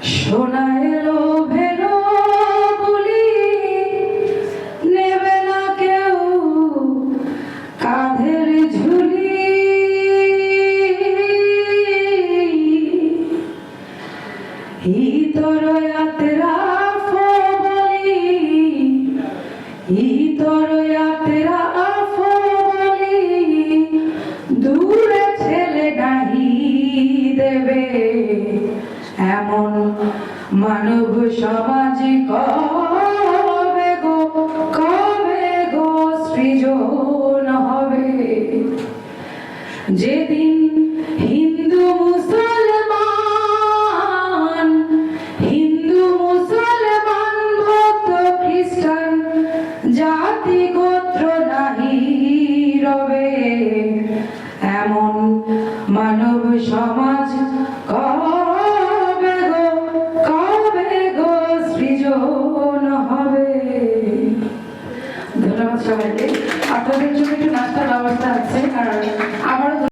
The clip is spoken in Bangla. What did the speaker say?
সোনা এলো ভেলো বলি নেবে না কেউ কাঁধের ঝুলি, তোর यात्रा বলি তোর यात्रा বলি দূরে ছেলে নাহি দেবে এমন মানব সমাজ কবে গো সৃজন হবে। যেদিন হিন্দু মুসলমান ভক্ত খ্রিস্টান জাতি গোত্র নাহি রবে এমন মানব সমাজ কবে গো সৃজন হবে। ধন্যবাদ সবাইকে। আপনাদের জন্য একটু নাস্তার ব্যবস্থা আছে, কারণ আবারও